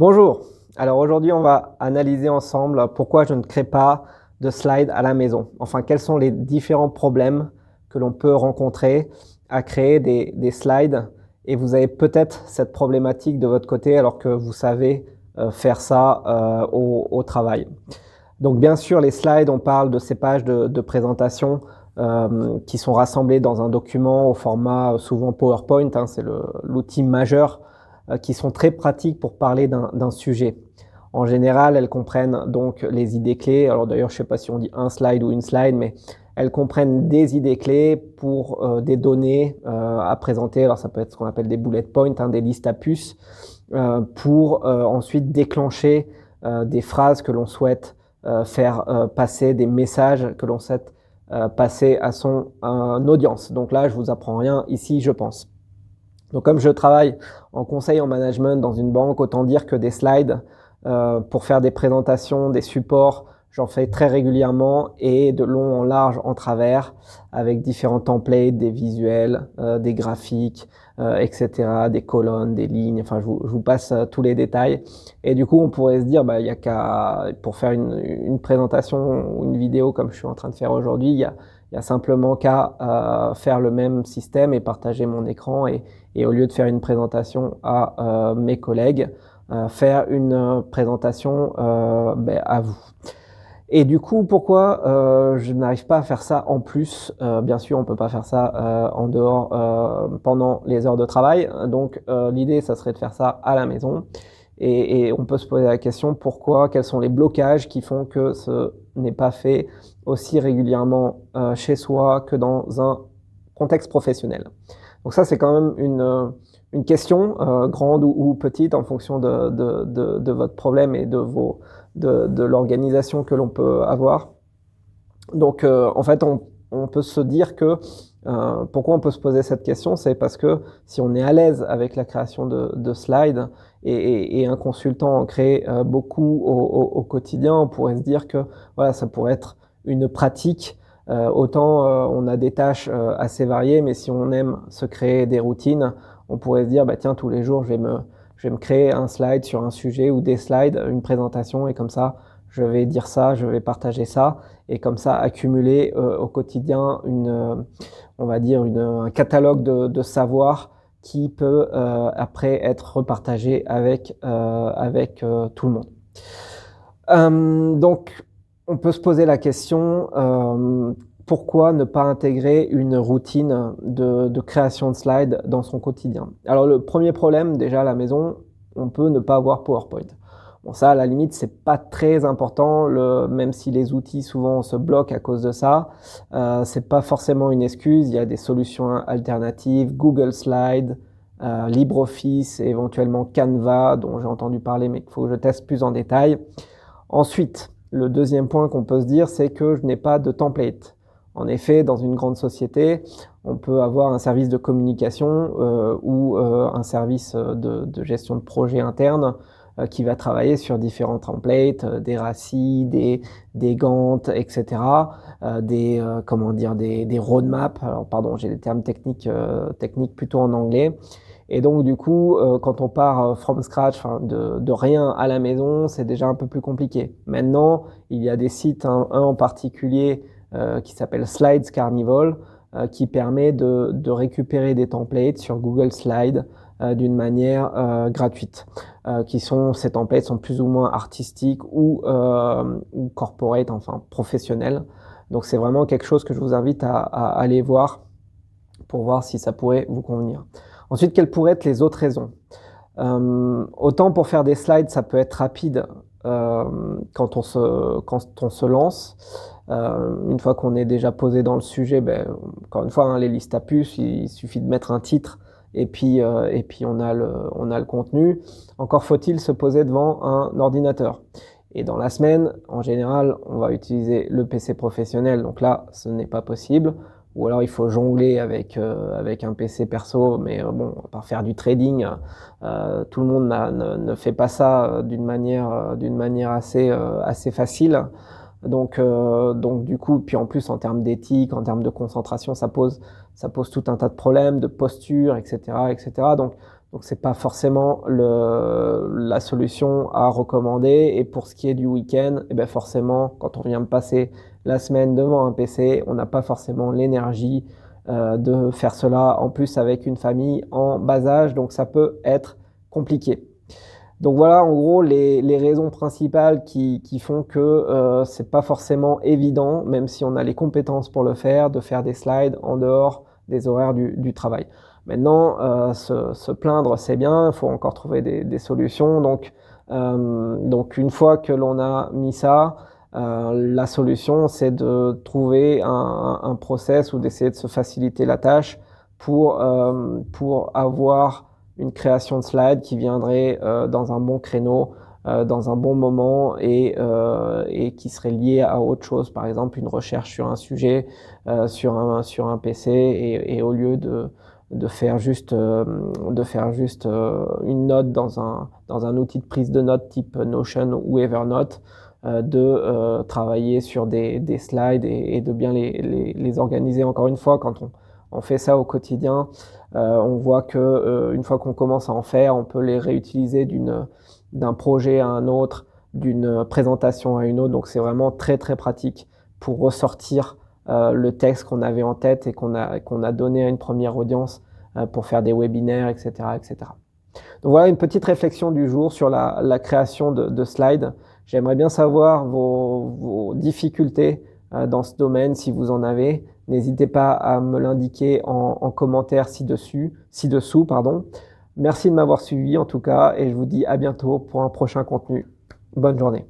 Bonjour. Alors aujourd'hui, on va analyser ensemble pourquoi je ne crée pas de slides à la maison. Enfin, quels sont les différents problèmes que l'on peut rencontrer à créer des slides. Et vous avez peut-être cette problématique de votre côté alors que vous savez faire ça au travail. Donc bien sûr, les slides, on parle de ces pages de présentation qui sont rassemblées dans un document au format souvent PowerPoint, hein, c'est l'outil majeur, qui sont très pratiques pour parler d'un sujet. En général, elles comprennent donc les idées clés. Alors d'ailleurs, je ne sais pas si on dit un slide ou une slide, mais elles comprennent des idées clés pour des données à présenter. Alors ça peut être ce qu'on appelle des bullet points, hein, des listes à puces, pour ensuite déclencher des phrases que l'on souhaite faire passer, des messages que l'on souhaite passer à son audience. Donc là, je vous apprends rien ici, je pense. Donc comme je travaille en conseil en management dans une banque, autant dire que des slides pour faire des présentations, des supports, j'en fais très régulièrement et de long en large en travers avec différents templates, des visuels, des graphiques, etc., des colonnes, des lignes, enfin je vous passe tous les détails. Et du coup on pourrait se dire, il y a qu'à, pour faire une présentation ou une vidéo comme je suis en train de faire aujourd'hui, il y a simplement qu'à faire le même système et partager mon écran et au lieu de faire une présentation à mes collègues, faire une présentation à vous. Et du coup, pourquoi je n'arrive pas à faire ça en plus bien sûr, on ne peut pas faire ça en dehors pendant les heures de travail. Donc l'idée, ça serait de faire ça à la maison. Et on peut se poser la question pourquoi, quels sont les blocages qui font que ce n'est pas fait aussi régulièrement chez soi que dans un contexte professionnel. Donc ça, c'est quand même une question, grande ou petite, en fonction de votre problème et de l'organisation que l'on peut avoir. Donc en fait, on peut se dire que pourquoi on peut se poser cette question, c'est parce que si on est à l'aise avec la création de slides et un consultant en crée beaucoup au quotidien, on pourrait se dire que voilà, ça pourrait être une pratique. Autant on a des tâches assez variées, mais si on aime se créer des routines, on pourrait se dire tiens, tous les jours je vais me créer un slide sur un sujet ou des slides, une présentation, et comme ça je vais dire ça, je vais partager ça, et comme ça accumuler au quotidien on va dire un catalogue de savoir qui peut après être repartagé avec tout le monde. Donc on peut se poser la question pourquoi ne pas intégrer une routine de création de slides dans son quotidien? Alors le premier problème, déjà à la maison, on peut ne pas avoir PowerPoint. Bon, ça, à la limite, c'est pas très important, même si les outils souvent se bloquent à cause de ça. C'est pas forcément une excuse, il y a des solutions alternatives, Google Slides, LibreOffice, et éventuellement Canva, dont j'ai entendu parler, mais il faut que je teste plus en détail. Ensuite, le deuxième point qu'on peut se dire, c'est que je n'ai pas de template. En effet, dans une grande société, on peut avoir un service de communication ou un service de gestion de projet interne qui va travailler sur différents templates, des RACI, des Gantt, etc., des roadmaps. Alors pardon, j'ai des termes techniques plutôt en anglais. Et donc du coup, quand on part from scratch, de rien à la maison, c'est déjà un peu plus compliqué. Maintenant, il y a des sites, un en particulier qui s'appelle Slides Carnival, qui permet de récupérer des templates sur Google Slides d'une manière gratuite. Ces templates sont plus ou moins artistiques ou corporate, enfin professionnels. Donc c'est vraiment quelque chose que je vous invite à aller voir pour voir si ça pourrait vous convenir. Ensuite, quelles pourraient être les autres raisons? Autant pour faire des slides, ça peut être rapide quand on se lance. Une fois qu'on est déjà posé dans le sujet, encore une fois, hein, les listes à puces, il suffit de mettre un titre et puis on a le contenu. Encore faut-il se poser devant un ordinateur. Et dans la semaine, en général, on va utiliser le PC professionnel, donc là, ce n'est pas possible. Ou alors il faut jongler avec un PC perso, mais bon, on va pas faire du trading. Tout le monde ne fait pas ça d'une manière assez facile. Donc du coup, puis en plus en termes d'éthique, en termes de concentration, ça pose tout un tas de problèmes, de posture, etc., etc. Donc Donc c'est pas forcément la solution à recommander. Et pour ce qui est du week-end, eh ben forcément, quand on vient de passer la semaine devant un PC, on n'a pas forcément l'énergie de faire cela, en plus avec une famille en bas âge, donc ça peut être compliqué. Donc voilà, en gros, les raisons principales qui font que c'est pas forcément évident, même si on a les compétences pour le faire, de faire des slides en dehors des horaires du travail. Maintenant, se plaindre, c'est bien, il faut encore trouver des solutions. Donc une fois que l'on a mis ça, la solution, c'est de trouver un process ou d'essayer de se faciliter la tâche pour avoir une création de slide qui viendrait dans un bon créneau, dans un bon moment et qui serait liée à autre chose, par exemple une recherche sur un sujet sur un PC et au lieu de faire juste une note dans un outil de prise de notes type Notion ou Evernote, de travailler sur des slides et de bien les organiser. Encore une fois, quand on fait ça au quotidien, on voit que une fois qu'on commence à en faire, on peut les réutiliser d'un projet à un autre, d'une présentation à une autre. Donc c'est vraiment très très pratique pour ressortir le texte qu'on avait en tête et qu'on a donné à une première audience pour faire des webinaires, etc., etc. Donc voilà une petite réflexion du jour sur la création de slides. J'aimerais bien savoir vos difficultés dans ce domaine, si vous en avez. N'hésitez pas à me l'indiquer en commentaire ci-dessous, pardon. Merci de m'avoir suivi en tout cas et je vous dis à bientôt pour un prochain contenu. Bonne journée.